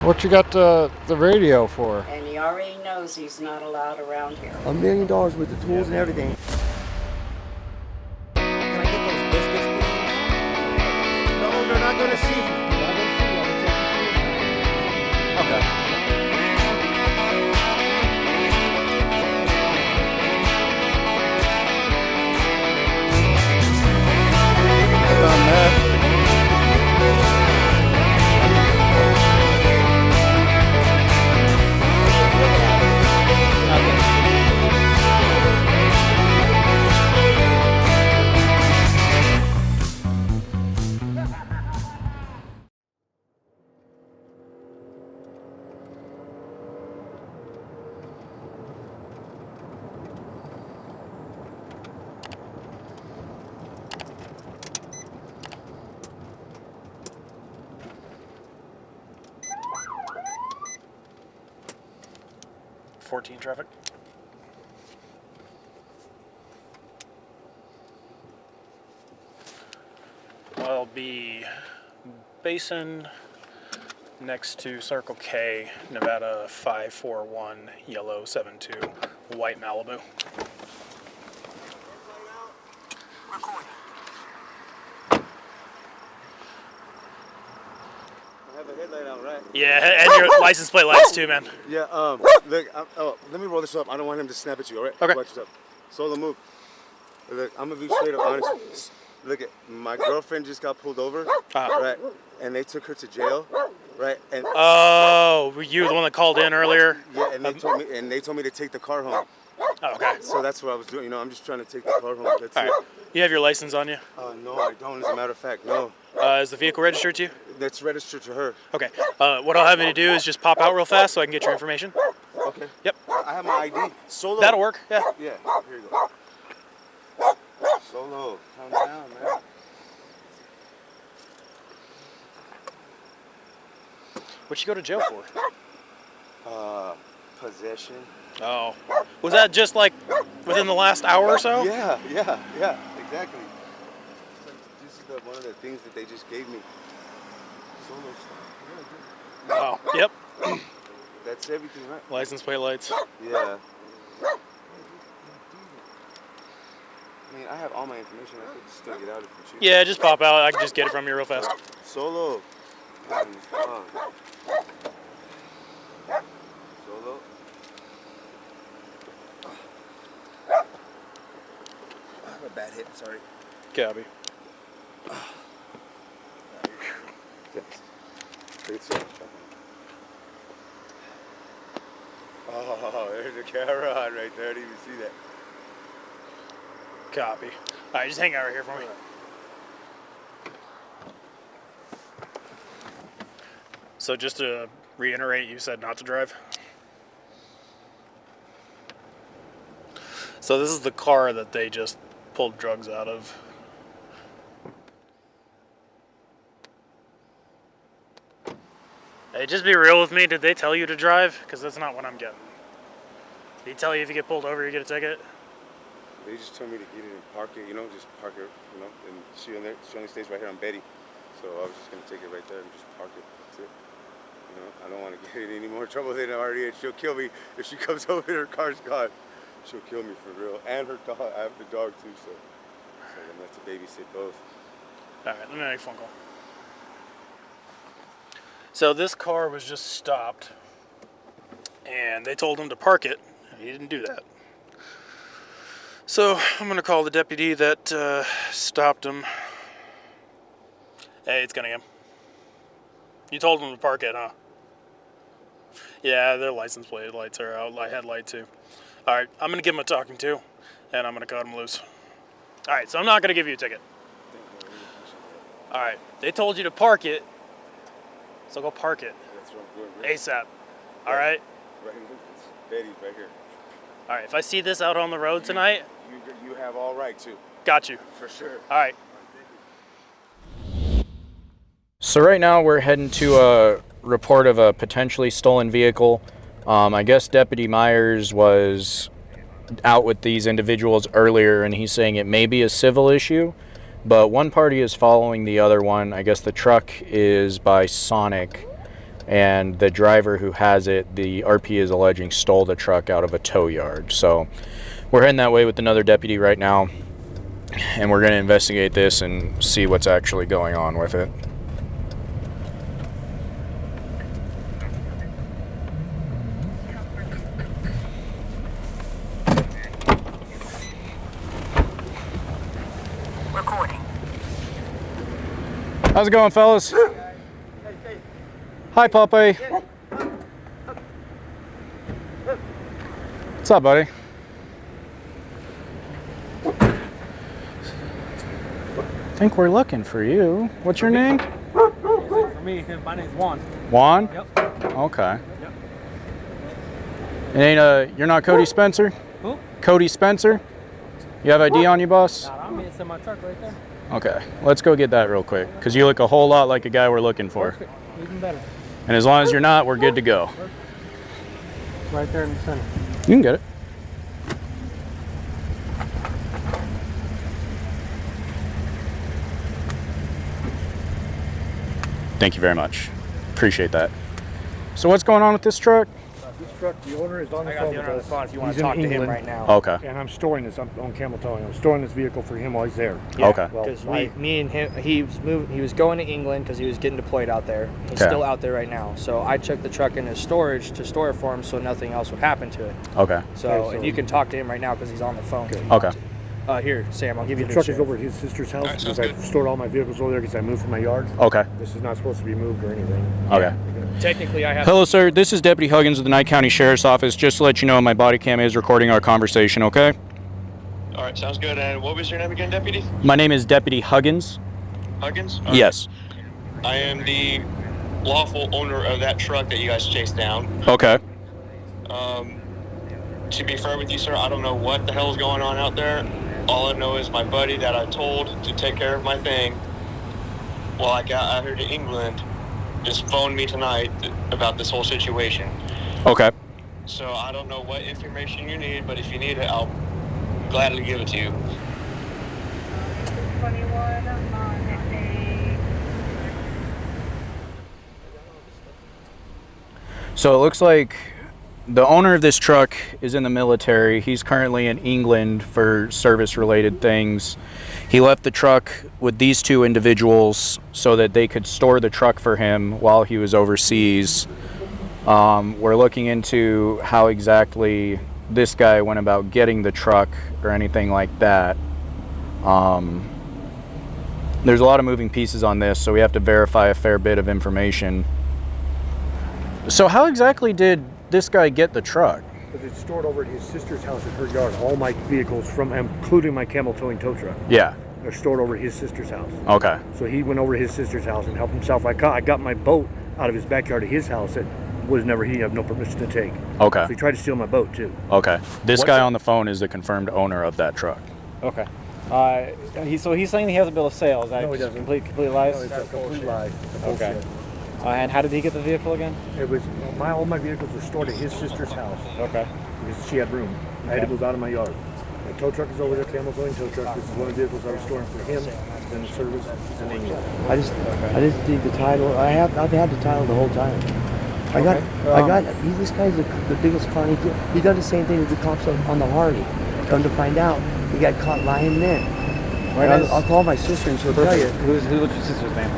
What you got the radio for? And he already knows he's not allowed around here. $1 million with the tools and everything. Can I get those biscuits, please? No, they're not gonna see you. Okay. Traffic. I'll be Basin next to Circle K, Nevada 541, yellow 72, white Malibu. Headlight out, right? Yeah, and your license plate lights too, man. Yeah, look, let me roll this up. I don't want him to snap at you, all right? Okay. Watch yourself. Solo move. Look, I'm gonna be straight up honest. Look, my girlfriend just got pulled over, right? And they took her to jail, right? And oh, were you the one that called in earlier? yeah, and they told me to take the car home. Oh, okay. So that's what I was doing. You know, I'm just trying to take the car home. That's All it. right. You have your license on you? No, I don't. As a matter of fact, no. Is the vehicle registered to you? That's registered to her. Okay. What I'll have you do is just pop out real fast so I can get your information. Okay. Yep. I have my ID. Solo. That'll work. Yeah. Yeah. Here you go. Solo, calm down, man. What'd you go to jail for? Possession. Oh. Was that just like within the last hour or so? Yeah, exactly. This is one of the things that they just gave me. Solo stuff. Oh. Yep. That's everything, right? License plate lights. Yeah. I mean, I have all my information. I could still get out if you choose. Yeah, just pop out. I can just get it from you real fast. Solo. Solo. I have a bad hit, sorry. Copy. Yes. Take it slow. Oh, there's a camera on right there. I didn't even see that. Copy. All right, just hang out right here for me. So just to reiterate, you said not to drive? So this is the car that they just pulled drugs out of. Hey, just be real with me. Did they tell you to drive? Because that's not what I'm getting. Did he tell you if you get pulled over, you get a ticket? They just told me to get it and park it, just park it, and she only stays right here on Betty. So I was just going to take it right there and just park it. That's it. I don't want to get in any more trouble than I already had. She'll kill me if she comes over and her car's gone. She'll kill me for real. And her dog. I have the dog too, so I'm going to have to babysit both. All right, let me make a phone call. So this car was just stopped, and they told him to park it, and he didn't do that. So I'm going to call the deputy that stopped him. Hey, it's Cunningham. You told him to park it, huh? Yeah, their license plate lights are out. I had light too. All right, I'm going to give him a talking to, and I'm going to cut him loose. All right, so I'm not going to give you a ticket. All right, they told you to park it, so go park it. That's what I'm doing. ASAP. All right? Right, it's Betty's right here. All right, if I see this out on the road tonight, You have all right to. got you. For sure. All right. So right now we're heading to a report of a potentially stolen vehicle. I guess Deputy Myers was out with these individuals earlier, and he's saying it may be a civil issue, but one party is following the other one. I guess the truck is by Sonic, and the driver who has it, the RP is alleging, stole the truck out of a tow yard. So we're heading that way with another deputy right now, and we're going to investigate this and see what's actually going on with it. Recording. How's it going, fellas? Hi, puppy. What's up, buddy? I think we're looking for you. What's your name? For me, my name's Juan. Juan? Yep. Okay. Yep. It ain't you're not Cody Spencer? Who? Cody Spencer? You have ID on you, boss? Nah, I'm in my truck right there. Okay, let's go get that real quick, because you look a whole lot like a guy we're looking for. Perfect. Even better. And as long as you're not, we're good to go. It's right there in the center. You can get it. Thank you very much. Appreciate that. So what's going on with this truck? This truck, the owner is on the I got phone the with owner on us. the phone if you want He's to talk in to him England, right now. Okay. And I'm storing this. I'm on camel towing. I'm storing this vehicle for him while he's there. Okay. Well, Because me and him, he was going to England because he was getting deployed out there. He's Okay. still out there right now. So I took the truck in his storage to store it for him so nothing else would happen to it. Okay. So, and you can talk to him right now because he's on the phone. Okay. Here, Sam, I'll give you the the truck share. is over at his sister's house because I've stored all my vehicles over there because I moved from my yard. Okay. This is not supposed to be moved or anything. Okay. Technically, I have. Hello, sir. This is Deputy Huggins of the Nye County Sheriff's Office. Just to let you know, my body cam is recording our conversation, okay? All right, sounds good. And what was your name again, Deputy? My name is Deputy Huggins. Huggins? All right. Yes. I am the lawful owner of that truck that you guys chased down. Okay. To be fair with you, sir, I don't know what the hell is going on out there. All I know is my buddy that I told to take care of my thing while I got out here to England just phoned me tonight about this whole situation. Okay. So I don't know what information you need, but if you need it, I'll gladly give it to you. So it looks like the owner of this truck is in the military. He's currently in England for service-related things. He left the truck with these two individuals so that they could store the truck for him while he was overseas. We're looking into how exactly this guy went about getting the truck or anything like that. There's a lot of moving pieces on this, so we have to verify a fair bit of information. So how exactly did this guy get the truck? But it's stored over at his sister's house in her yard. All my vehicles, from including my camel towing tow truck, Yeah. are stored over at his sister's house. Okay. So he went over to his sister's house and helped himself. I got my boat out of his backyard of his house that was never he had no permission to take. Okay. So he tried to steal my boat too. Okay. This guy on the phone is the confirmed owner of that truck. Okay. He's saying he has a bill of sale. Is that No, he doesn't. complete lies? No, it's a complete lie. It's Okay. bullshit. And how did he get the vehicle again? It was all my vehicles were stored at his sister's house Okay. because she had room. I had to move out of my yard. My tow truck is over there, camel towing tow truck. This is one of the vehicles I was storing for him in the service in England. I just need the title. I've had the title the whole time. This guy's the biggest con. He done the same thing as the cops on the Harley. Come to find out, he got caught lying then. I'll call my sister and she'll tell you. What's your sister's name?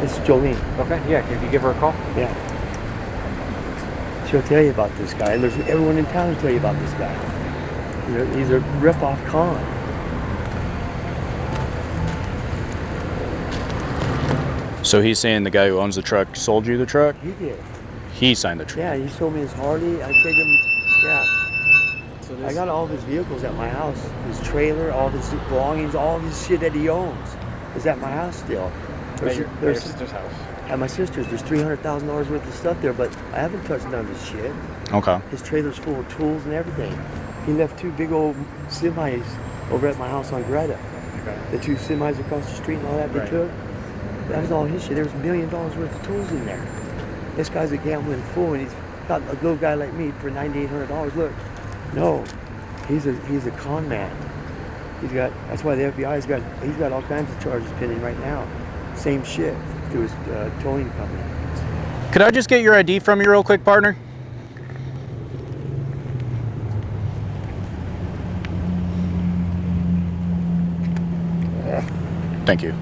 It's Jolene. Okay. Yeah. Can you give her a call? Yeah. She'll tell you about this guy, and there's everyone in town will tell you about this guy. He's a rip-off con. So he's saying the guy who owns the truck sold you the truck? He did. He signed the truck. Yeah, he sold me his Harley. I traded him. Yeah. I got all of his vehicles at my house. His trailer, all of his belongings, all of his shit that he owns is at my house still. Your sister's house. At my sister's, there's $300,000 worth of stuff there, but I haven't touched none of his shit. Okay. His trailer's full of tools and everything. He left two big old semis over at my house on Greta. Okay. The two semis across the street and all that they took. That was all his shit. There was $1 million worth of tools in there. This guy's a gambling fool, and he's got a little guy like me for $9,800. Look, no, he's a con man. That's why the FBI's got all kinds of charges pending right now. Same shit to his towing company. Could I just get your ID from you real quick, partner? Thank you.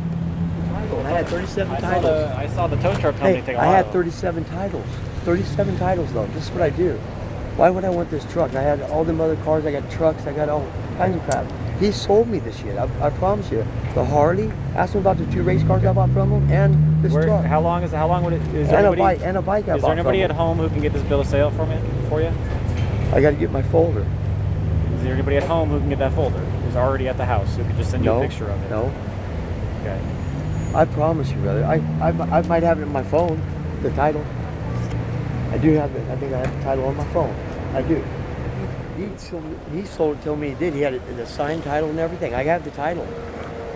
I had 37 titles. I saw the tow truck company take a lot I had of them. 37 titles. 37 titles though. This is what I do. Why would I want this truck? I had all them other cars. I got trucks. I got all kinds of crap. He sold me this shit. I promise you. The Harley. Ask him about the 2 race cars I bought from him and this truck. How long would it? Is there And anybody, a bike I is bought there anybody from at him. home who can get this bill of sale for you? I got to get my folder. Is there anybody at home who can get that folder? Who's already at the house who could just send you a picture of it? No. Okay. I promise you, brother. I might have it in my phone, the title. I do have it. I think I have the title on my phone. I do. He told me he did. He had the signed title and everything. I have the title.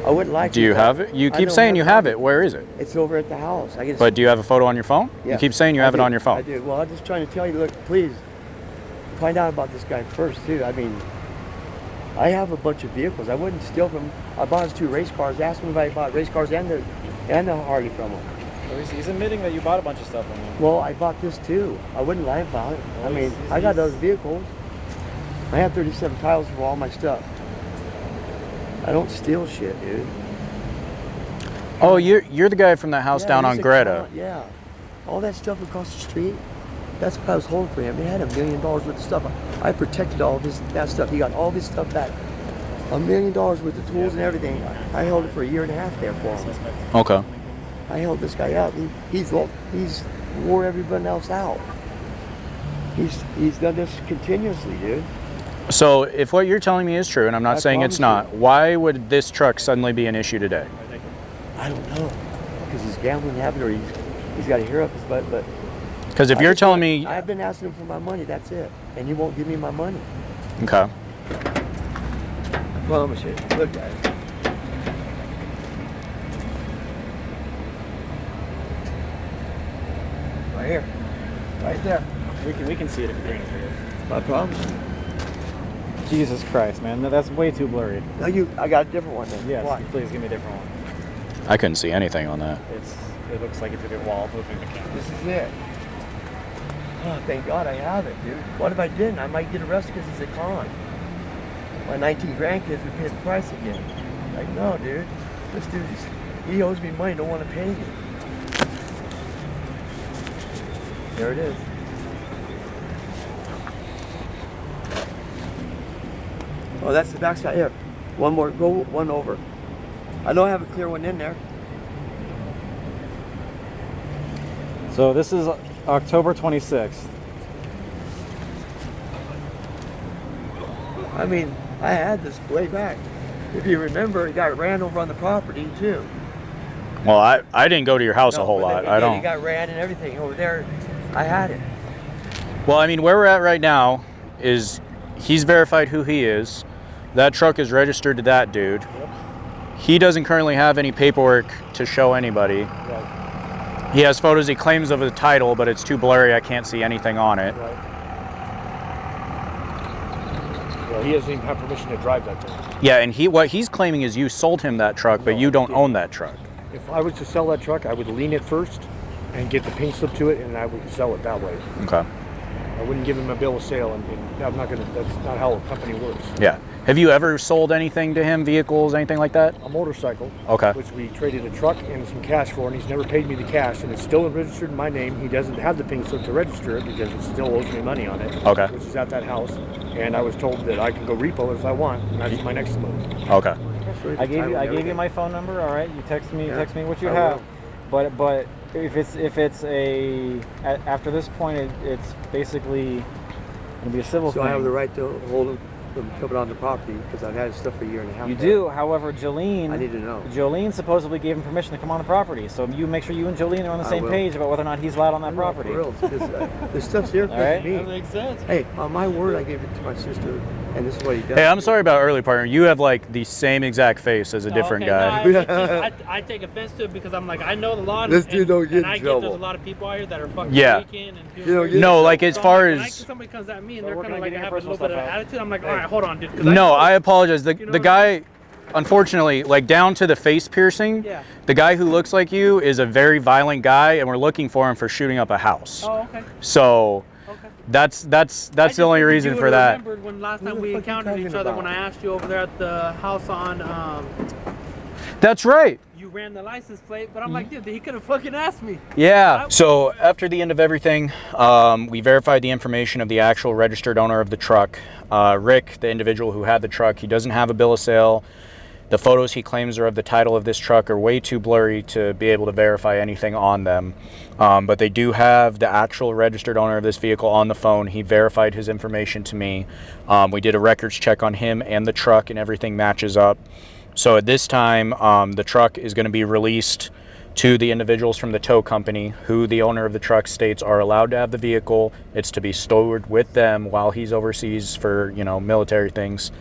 I wouldn't like. Do you have it? You keep saying you have it. Where is it? It's over at the house. But do you have a photo on your phone? Yeah, You keep saying you have it on your phone. I do. Well, I'm just trying to tell you. Look, please find out about this guy first, too. I mean, I have a bunch of vehicles. I wouldn't steal from. I bought his 2 race cars. Asked him if I bought race cars and the Harley from him. So he's admitting that you bought a bunch of stuff from him. Well, I bought this too. I wouldn't lie about it. I mean, I got those vehicles. I have 37 titles for all my stuff. I don't steal shit, dude. Oh, you're the guy from the house down on he's a Greta. yeah. All that stuff across the street, that's what I was holding for him. He had $1 million worth of stuff. I protected all that stuff. He got all this stuff back. $1 million worth of tools and everything. I held it for 1.5 years there for him. Okay. I held this guy out. He's wore everyone else out. He's done this continuously, dude. So if what you're telling me is true, and I'm not saying it's promise not, why would this truck suddenly be an issue today? I don't know, because he's gambling habit, or he's got a hair up his butt. But Because if you're telling me, I've been asking him for my money, that's it, and he won't give me my money. okay. I promise you. Look, guys. Right here, right there. We can see it if you're doing it here. I promise you. Jesus Christ, man, that's way too blurry. No, I got a different one then. Yes, Why? please give me a different one. I couldn't see anything on that. It looks like it's a good wall moving the camera. This is it. Oh, thank God I have it, dude. What if I didn't? I might get arrested because he's a con. My 19 grandkids would pay the price again. Like, no, dude. This dude, he owes me money, don't want to pay me. There it is. Oh, that's the backside. Here, one more. Go one over. I don't have a clear one in there. So this is October 26th. I mean, I had this way back. If you remember, it got ran over on the property too. Well, I didn't go to your house a whole lot. I don't. It got ran and everything over there. I had it. Well, I mean, where we're at right now is he's verified who he is. That truck is registered to that dude. Yep. He doesn't currently have any paperwork to show anybody. Right. He has photos he claims of the title, but it's too blurry. I can't see anything on it. Right. Well, he doesn't even have permission to drive that thing. Yeah, and what he's claiming is you sold him that truck, but you don't own that truck. If I was to sell that truck, I would lean it first and get the paint slip to it, and I would sell it that way. Okay. I wouldn't give him a bill of sale, and I'm not gonna. That's not how a company works. Yeah. Have you ever sold anything to him, vehicles, anything like that? A motorcycle, Okay. which we traded a truck and some cash for, and he's never paid me the cash, and it's still registered in my name. He doesn't have the paint slip to register it because it still owes me money on it. Okay. Which is at that house, and I was told that I can go repo it if I want, and that's my next move. Okay. I gave you my phone number. All right, you text me what you I have. But if it's after this point, it's basically gonna be a civil So thing. I have the right to hold him from coming on the property because I've had his stuff for 1.5 years. You do. However, Jolene. I need to know. Jolene supposedly gave him permission to come on the property. So you make sure you and Jolene are on the same page about whether or not he's allowed on that property. For real, this stuff's here All right. for me. That makes sense. Hey, on my word, I gave it to my sister, and this is what he does. Hey, I'm sorry about early, partner. You have like the same exact face as a different guy. No, it's just, I take offense to it because I'm like, I know the law. This dude don't get in and I trouble. there's a lot of people out here that are fucking Yeah. weekend and You don't get No, like as so far I'm like, as somebody comes at me and So they're we're kind of gonna like get your have a little personal bit of stuff out. attitude. I'm like, all right, hold on, dude. 'cause no, know- I apologize. The You know the what I guy, unfortunately, like down to the face piercing, Yeah. the guy who looks like you is a very violent guy, and we're looking for him for shooting up a house. Oh, okay. So Okay. that's the only reason for that. I remembered when last time we encountered each other when I asked you over there at the house on. That's right. You ran the license plate, but I'm like, dude, he could have fucking asked me. Yeah. So after the end of everything, we verified the information of the actual registered owner of the truck. Rick, the individual who had the truck, he doesn't have a bill of sale. The photos he claims are of the title of this truck are way too blurry to be able to verify anything on them. But they do have the actual registered owner of this vehicle on the phone. He verified his information to me. We did a records check on him and the truck, and everything matches up. So at this time, the truck is going to be released to the individuals from the tow company who the owner of the truck states are allowed to have the vehicle. It's to be stored with them while he's overseas for, you know, military things.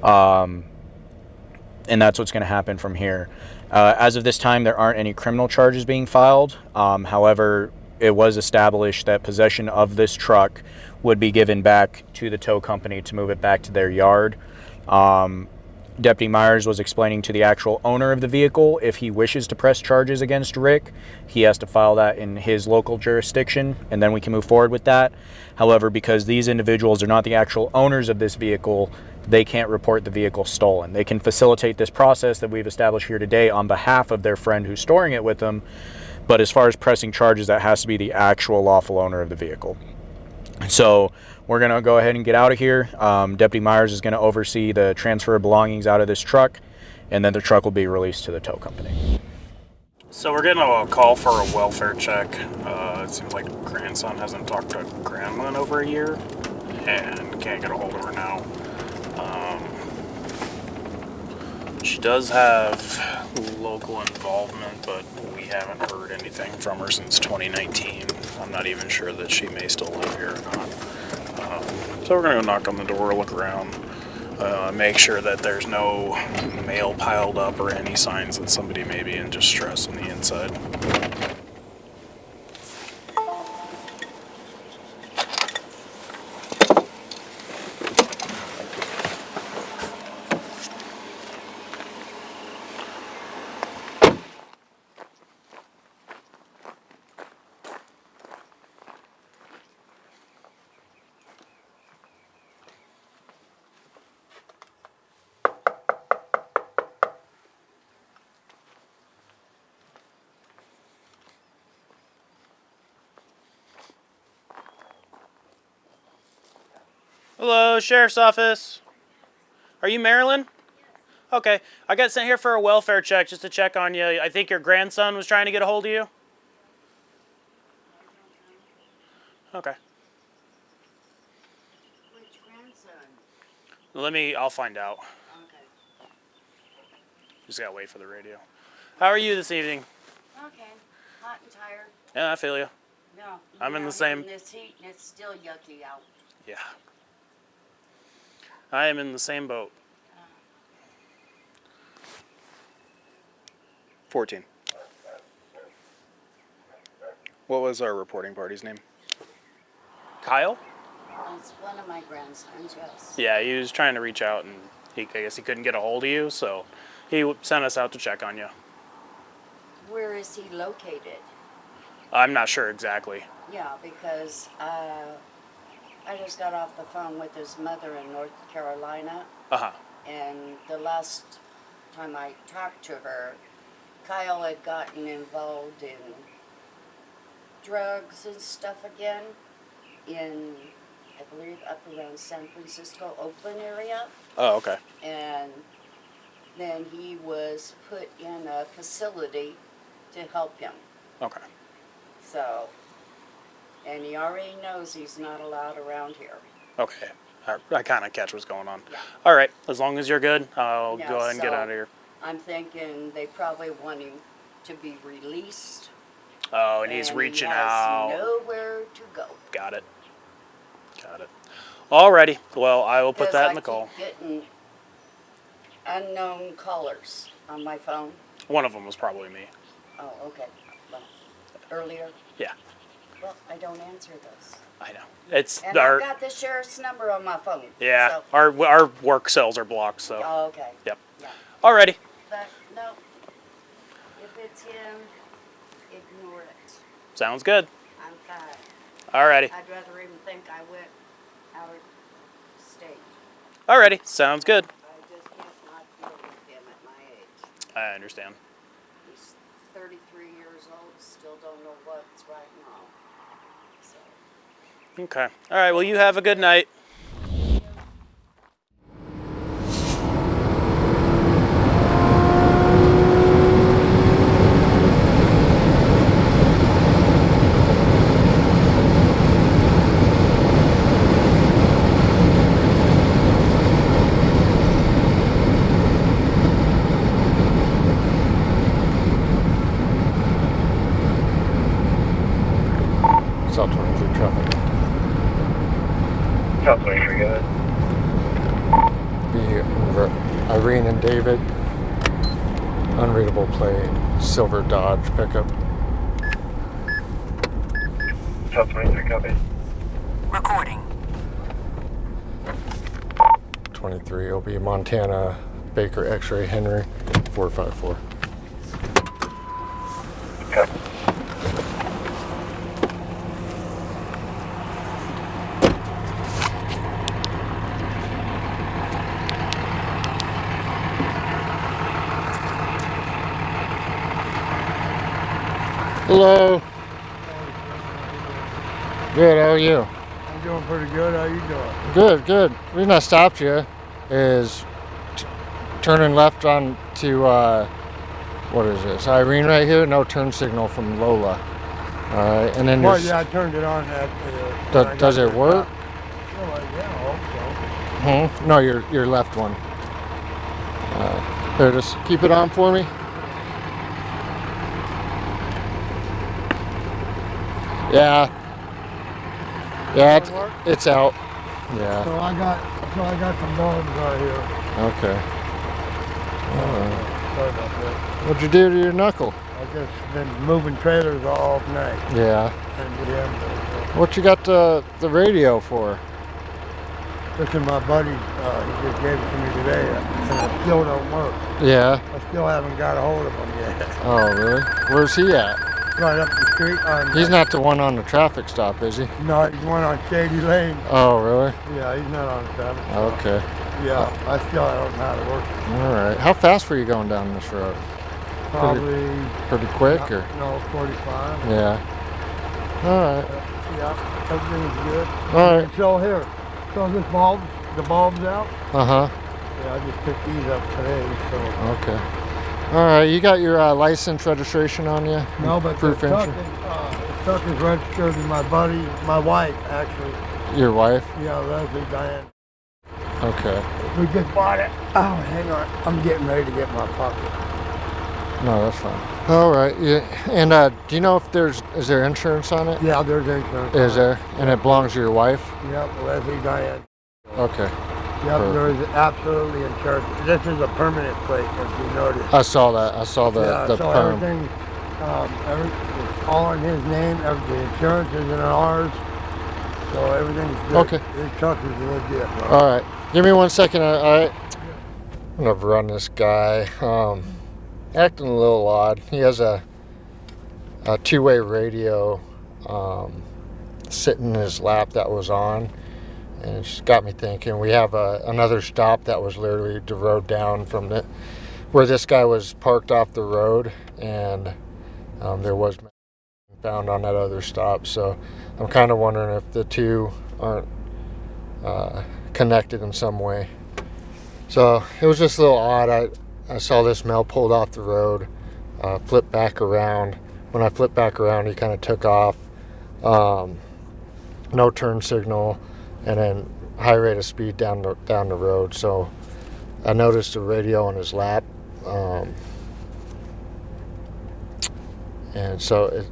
And that's what's going to happen from here. As of this time, there aren't any criminal charges being filed. However, it was established that possession of this truck would be given back to the tow company to move it back to their yard. Deputy Myers was explaining to the actual owner of the vehicle, if he wishes to press charges against Rick, he has to file that in his local jurisdiction, and then we can move forward with that. However, because these individuals are not the actual owners of this vehicle, they can't report the vehicle stolen. They can facilitate this process that we've established here today on behalf of their friend who's storing it with them, but as far as pressing charges, that has to be the actual lawful owner of the vehicle. So we're going to go ahead and get out of here. Deputy Myers is going to oversee the transfer of belongings out of this truck, and then the truck will be released to the tow company. So we're getting a call for a welfare check. It seems like grandson hasn't talked to grandma in over a year, and can't get a hold of her now. She does have local involvement, but we haven't heard anything from her since 2019. I'm not even sure that she may still live here or not. So we're going to go knock on the door, look around, make sure that there's no mail piled up or any signs that somebody may be in distress on the inside. Hello, Sheriff's Office. Are you Marilyn? Okay, I got sent here for a welfare check just to check on you. I think your grandson was trying to get a hold of you. Okay. Which grandson? I'll find out. Okay. Just gotta wait for the radio. How are you this evening? Okay. Hot and tired. Yeah, I feel you. No. I'm in you're the same- in this heat and it's still yucky out. Yeah. I am in the same boat. 14. What was our reporting party's name? Kyle? It's one of my grandsons, yes. Yeah, he was trying to reach out, and I guess he couldn't get a hold of you, so he sent us out to check on you. Where is he located? I'm not sure exactly. Yeah, because I just got off the phone with his mother in North Carolina, Uh-huh. and the last time I talked to her, Kyle had gotten involved in drugs and stuff again in, I believe, up around San Francisco, Oakland area. Oh, okay. And then he was put in a facility to help him. Okay. So, and he already knows he's not allowed around here. Okay. I kind of catch what's going on. Yeah. All right. As long as you're good, I'll Yeah, go ahead and get so out of here. I'm thinking they probably want him to be released. Oh, and he's reaching out. He has nowhere to go. Got it. Got it. Alrighty. Well, I will put 'Cause that I in the call. keep getting unknown callers on my phone. One of them was probably me. Oh, okay. Well, earlier. Yeah. Well, I don't answer those. I know. It's And our. I've got the sheriff's number on my phone. Yeah. So. Our work cells are blocked, so. Oh, okay. Yep. Yeah. Alrighty. But no, if it's him, ignore it. Sounds good. I'm fine. Alrighty. I'd rather even think I went out of state. Alrighty. Sounds good. I just can't not deal with him at my age. I understand. He's 33 years old, still don't know what's right and wrong. So. Okay. Alright, well, you have a good night. South 23 traffic. South 23, go ahead. Be over Irene and David. Unreadable plate. Silver Dodge pickup. South 23, copy. Recording. 23 will be Montana Baker X-Ray Henry 454. Okay. Hello. Good, how are you? I'm doing pretty good. How you doing? Good, good. The reason I stopped you is turning left on to, what is this? Irene right here? No turn signal from Lola. Alright, and then Well, there's... yeah, I turned it on at... Does it work? Well, yeah, I hope so. No, your left one. There, just keep it on for me. Yeah. Yeah, it's out. Yeah. So I got some bulbs right here. Okay. Sorry about that. What'd you do to your knuckle? I just been moving trailers all night. Yeah. And yeah, What you got the radio for? this is my buddy. He just gave it to me today, and it still don't work. Yeah. I still haven't got a hold of him yet. Oh, really? Where's he at? Right up the street. He's not the one on the traffic stop, is he? No, he's one on Shady Lane. Oh, really? Yeah, he's not on the traffic stop. Okay. Yeah, I still don't know how to work it. All right. How fast were you going down this road? Probably... Pretty quick, no, or? No, 45. Yeah. All right. Yeah, everything's good. All right. So here, so this the bulb's out. Uh-huh. Yeah, I just picked these up today, so. Okay. All right, you got your license registration on you? No, but proof the truck insurance? is registered to my wife, actually. Your wife? Yeah, Leslie Diane. Okay. We just bought it. Oh, hang on. I'm getting ready to get my pocket. No, that's fine. All right. Yeah. And do you know if is there insurance on it? Yeah, there's insurance. Is there? And it belongs to your wife? Yep, Leslie Diane. Okay. Yep, Perfect. there is absolutely insurance. This is a permanent plate, if you notice. I saw that. I saw the so perm. Everything, it's all in his name. The insurance is in ours. So everything's good. Okay. This truck is legit, bro. All right. Give me 1 second. All right. I'm gonna run this guy. Acting a little odd. He has a two-way radio sitting in his lap that was on. And it's got me thinking. We have another stop that was literally the road down from where this guy was parked off the road, and there was found on that other stop. So I'm kind of wondering if the two aren't connected in some way. So it was just a little odd. I saw this male pulled off the road, flipped back around. When I flipped back around, he kind of took off. No turn signal. And then high rate of speed down the road. So I noticed the radio on his lap, and so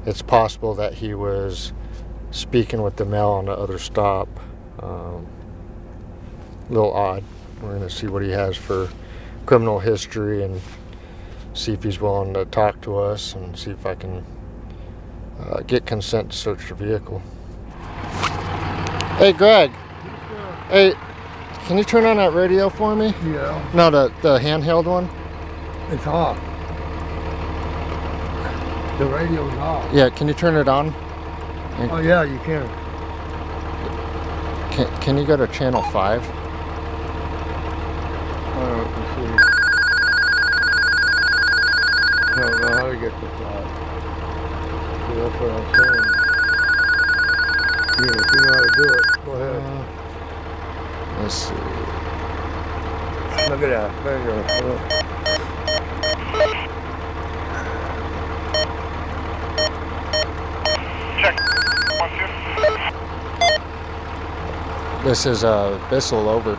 it's possible that he was speaking with the male on the other stop. A little odd. We're going to see what he has for criminal history and see if he's willing to talk to us and see if I can get consent to search the vehicle. Hey, Greg. Hey, can you turn on that radio for me? Yeah. No, the handheld one. It's off. The radio's off. Yeah, can you turn it on? Oh yeah, you can. Can you go to channel 5? Let's see. I don't know how to get to that. See, that's what I'm saying. Yeah, if you know how to do it, go ahead. Let's see. Look at that. There you go. Look. Check. 1, 2. This is Bissell over.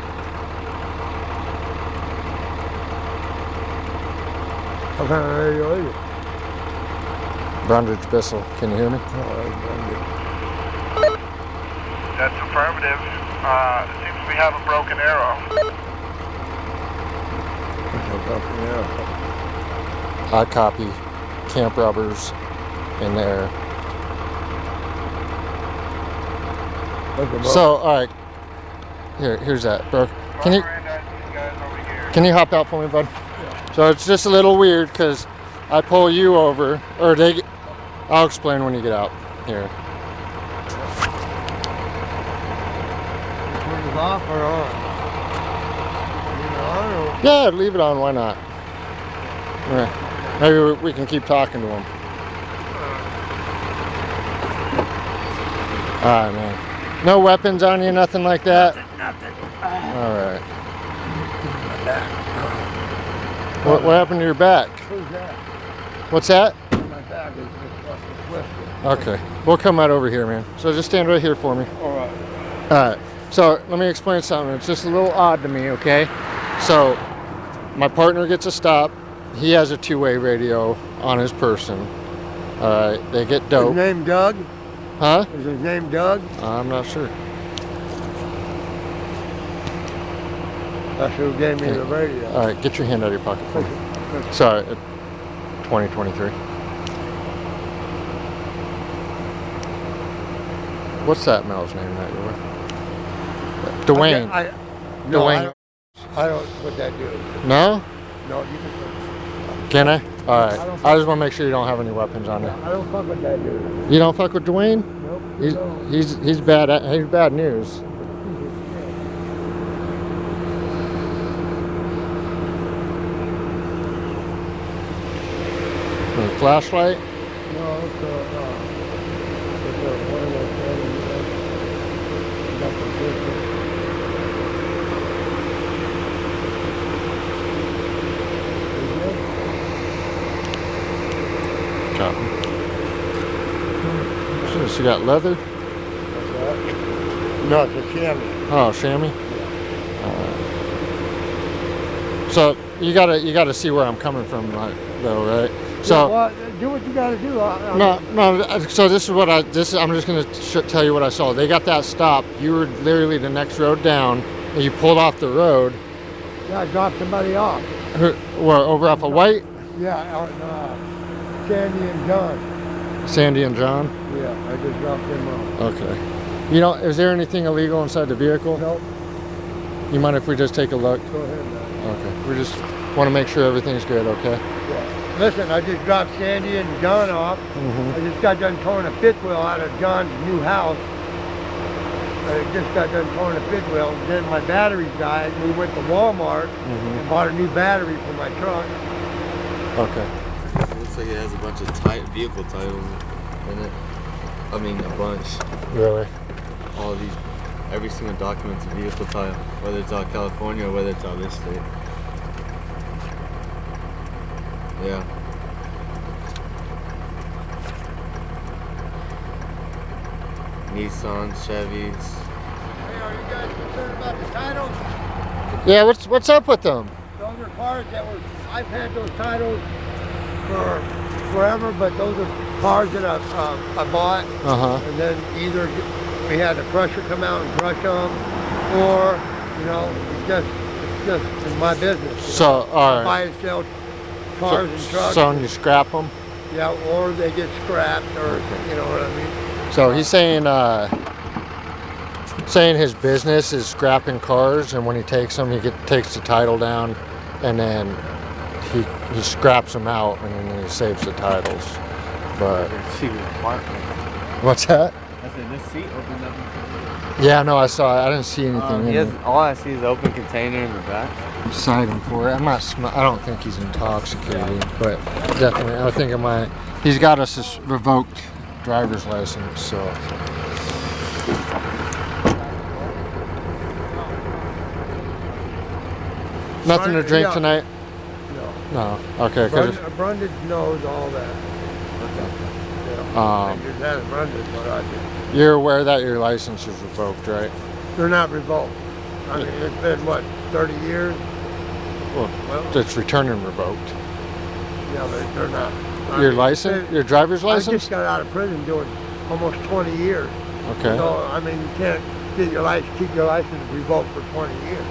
What kind of radio is it? Brundage Bissell. Can you hear me? Oh, that's Brundage. That's affirmative. It seems we have a broken arrow. That's a broken arrow. I copy. Camp rubbers in there. So, all right. Here's that, bro. Can you hop out for me, bud? Yeah. So it's just a little weird because I pull you over, or I'll explain when you get out here. Turn it off or on? Leave it on or? Yeah, leave it on. Why not? Yeah. Maybe we can keep talking to him. All right, man. No weapons on you, nothing like that? Nothing. All right. What happened to your back? Who's that? What's that? My back is just twisted. Okay. We'll come right over here, man. So just stand right here for me. All right. All right. So let me explain something. It's just a little odd to me, okay? So my partner gets a stop. He has a two-way radio on his person. All right. They get dope. His name Doug? Huh? Is his name Doug? I'm not sure. That's who gave me the radio. All right, get your hand out of your pocket for me. Sorry, 2023. What's that Mel's name that you're with? Dwayne. No, Dwayne. I don't put that dude. No? No, you Can I? All right. I just want to make sure you don't have any weapons on you. I don't fuck with that dude. You don't fuck with Dwayne? Nope. He's bad. He's bad news. Flashlight? No, it's one of those Copy. So you got leather? No, it's a chamois. Oh, chamois. So you gotta see where I'm coming from, though, right? So yeah, well, do what you gotta do. no. So this is what I'm just gonna tell you what I saw. They got that stop. You were literally the next road down, and you pulled off the road. Yeah, I dropped somebody off. Well, over off of White? Yeah, Sandy and John. Sandy and John? Yeah, I just dropped them off. Okay. You know, is there anything illegal inside the vehicle? Nope. You mind if we just take a look? Go ahead, man. Okay. We just want to make sure everything's good, okay? Yeah. Listen, I just dropped Sandy and John off. I just got done towing a fifth wheel out of John's new house. I just got done towing a fifth wheel. Then my batteries died. We went to Walmart and bought a new battery for my truck. Okay. It looks like it has a bunch of vehicle titles in it. I mean, a bunch. Really? All of these, every single document's a vehicle title, whether it's out of California or whether it's out of this state. Yeah. Nissan, Chevys. Hey, are you guys concerned about the titles? Yeah, what's up with them? Those are cars that were, I've had those titles for forever, but those are cars that I bought. And then either we had a crusher come out and crush them, or, you know, it's just in my business. So, all right. Buy and sell cars and trucks. So you scrap them? Yeah, or they get scrapped, or, you know what I mean? So he's saying, saying his business is scrapping cars, and when he takes them, takes the title down, and then he scraps them out, and then he saves the titles. But what's that? I said this seat opened up. Yeah, no, I saw it. I didn't see anything in it. All I see is an open container in the back. Cite him for it. I don't think he's intoxicated, but definitely, I think he's got a revoked driver's license, so. Nothing to drink tonight? No. No. Okay. Brundage knows all that. Brundage, what I do. You're aware that your license is revoked, right? They're not revoked. I mean, it's been, what, 30 years? Well, it's returning revoked. Yeah, they're not. Your license? Your driver's license? I just got out of prison doing almost 20 years. Okay. So, I mean, you can't keep your license revoked for 20 years.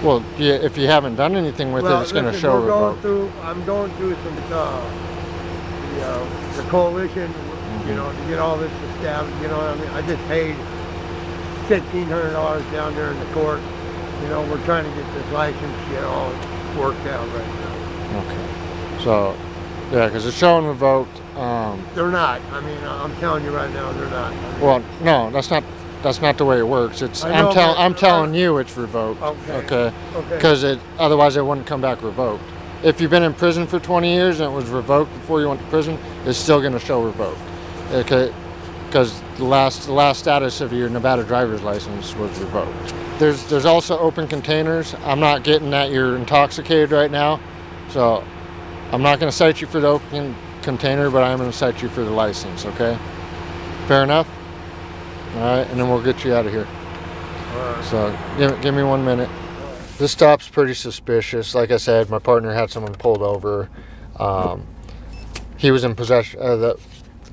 Well, yeah, if you haven't done anything with it, it's going to show revoked. I'm going through some, the coalition, you know, to get all this established, you know what I mean? I just paid $1,500 down there in the court. You know, we're trying to get this license, you know, worked out right now. Okay. So, yeah, because it's showing revoked. They're not. I mean, I'm telling you right now, they're not. I mean, well, no, that's not the way it works. I'm telling you it's revoked. Okay. Because otherwise it wouldn't come back revoked. If you've been in prison for 20 years and it was revoked before you went to prison, it's still going to show revoked. Okay. Because the last status of your Nevada driver's license was revoked. There's also open containers. I'm not getting that you're intoxicated right now, so I'm not going to cite you for the open container, but I'm going to cite you for the license. Okay. Fair enough. All right, and then we'll get you out of here. All right. So give me 1 minute. This stop's pretty suspicious. Like I said, my partner had someone pulled over. He was in possession. The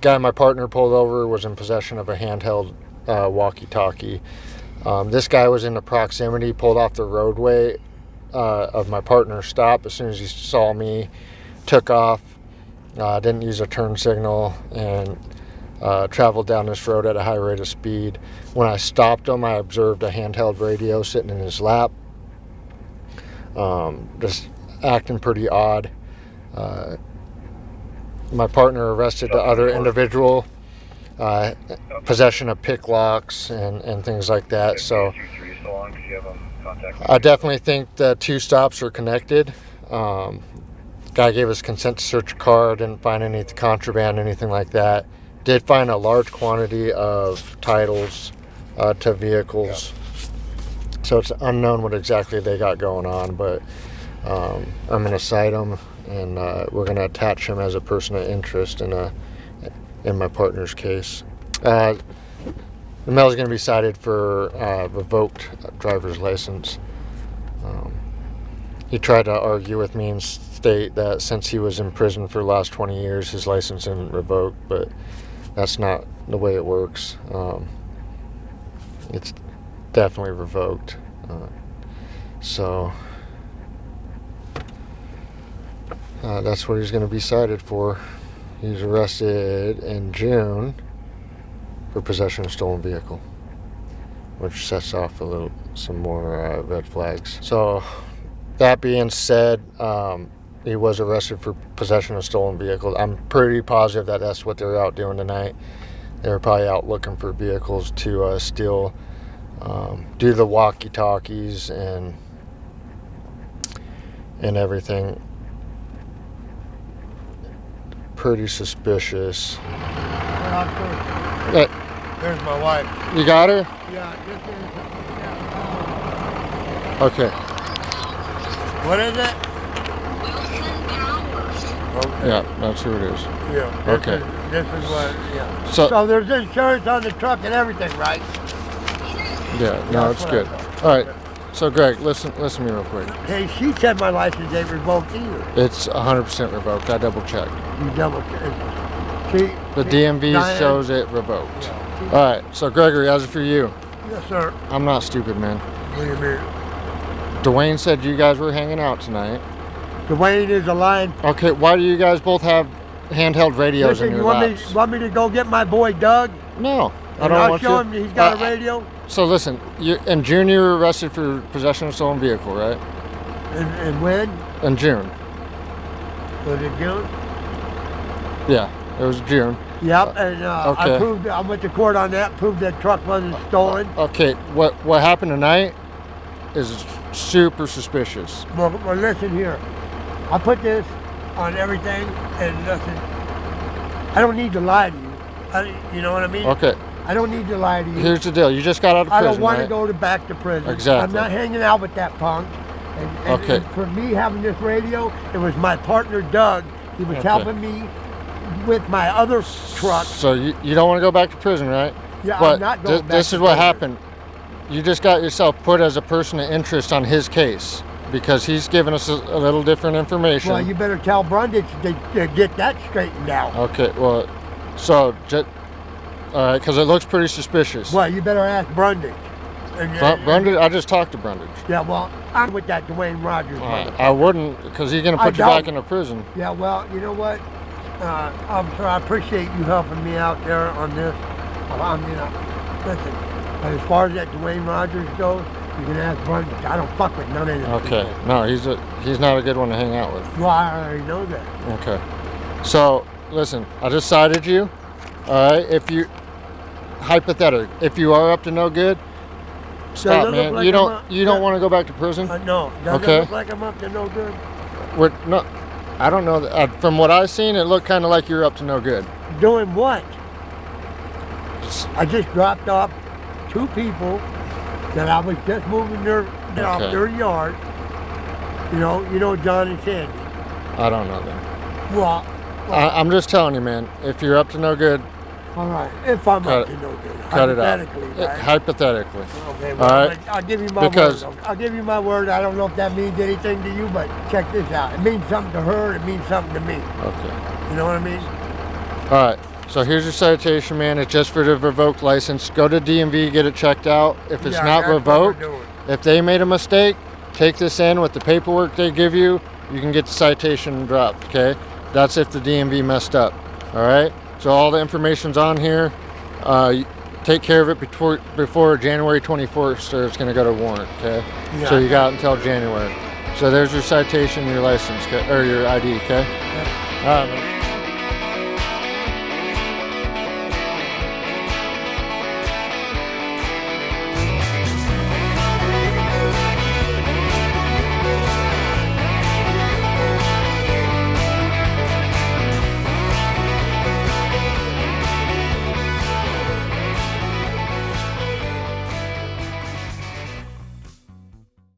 guy my partner pulled over was in possession of a handheld walkie-talkie. This guy was in the proximity, pulled off the roadway of my partner's stop as soon as he saw me, took off, didn't use a turn signal, and traveled down this road at a high rate of speed. When I stopped him, I observed a handheld radio sitting in his lap, just acting pretty odd. My partner arrested the other individual, possession of pick locks and things like that. So I definitely think the two stops are connected. Guy gave us consent to search a car, didn't find any contraband, anything like that. Did find a large quantity of titles to vehicles. So it's unknown what exactly they got going on, but I'm going to cite them, and we're going to attach him as a person of interest in my partner's case. The male is going to be cited for revoked driver's license. He tried to argue with me and state that since he was in prison for the last 20 years, his license isn't revoked, but that's not the way it works. It's definitely revoked. So that's what he's going to be cited for. He's arrested in June for possession of stolen vehicle, which sets off some more red flags. So that being said, he was arrested for possession of stolen vehicle. I'm pretty positive that that's what they're out doing tonight. They were probably out looking for vehicles to steal, do the walkie-talkies and everything. Pretty suspicious. There's my wife. You got her? Yeah, Okay. What is it? Okay. Yeah, that's who it is. Yeah. Okay. This is what, yeah. So there's insurance on the truck and everything, right? Yeah, no, it's good. All right. So Greg, listen to me real quick. Hey, she said my license ain't revoked either. It's 100% revoked. I double checked. You double checked. The DMV Diane, shows it revoked. All right. So Gregory, how's it for you? Yes, sir. I'm not stupid, man. What do you mean? Dwayne said you guys were hanging out tonight. Dwayne is a line. Okay, why do you guys both have handheld radios in your laps? Want me to go get my boy Doug? No. I And don't I'll want show you. him that he's got a radio. So listen, in June you were arrested for possession of a stolen vehicle, right? And when? In June. Was it June? Yeah, it was June. Yep, and okay. I proved. I went to court on that. Proved that truck wasn't stolen. Okay, what happened tonight is super suspicious. Well, listen here. I put this on everything, and listen. I don't need to lie to you. You know what I mean? Okay. I don't need to lie to you. Here's the deal. You just got out of prison, I don't want right? to go back to prison. Exactly. I'm not hanging out with that punk. And okay. for me having this radio, it was my partner Doug. He was helping me with my other truck. So you don't want to go back to prison, right? Yeah, but I'm not going back this to is what prison. happened. You just got yourself put as a person of interest on his case because he's given us a little different information. Well, you better tell Brundage to get that straightened out. Okay, well, so, all right, because it looks pretty suspicious. Well, you better ask Brundage. Brundage, I just talked to Brundage. Yeah, well, I'm with that Dwayne Rogers. I wouldn't, because he's going to put you back into prison. Yeah, well, you know what? Officer, I appreciate you helping me out there on this. I mean, listen, as far as that Dwayne Rogers goes, you can ask Brundage. I don't fuck with none of them. Okay, people. no, he's not a good one to hang out with. Well, I already know that. Okay, so listen, I just cited you. All right, hypothetically, if you are up to no good, stop, man. Like you don't want to go back to prison? No. Does it look like I'm up to no good? I don't know. From what I've seen, it looked kind of like you're up to no good. Doing what? I just dropped off 2 people that I was just moving off their yard. You know John and Sandy. I don't know them. Well, I'm just telling you, man. If you're up to no good, all right. If I'm up to no good, cut it out. Right? Hypothetically. Okay. Well, all right. I'll give you my word. I'll give you my word. I don't know if that means anything to you, but check this out. It means something to her. It means something to me. Okay. You know what I mean? All right. So here's your citation, man. It's just for the revoked license. Go to DMV, get it checked out. If it's not revoked, if they made a mistake, take this in with the paperwork they give you. You can get the citation dropped, okay? That's if the DMV messed up, all right? So all the information's on here. Take care of it before January 24th, or it's going to go to warrant, okay? Yeah. So you got until January. So there's your citation, your license, or your ID, okay? Yeah.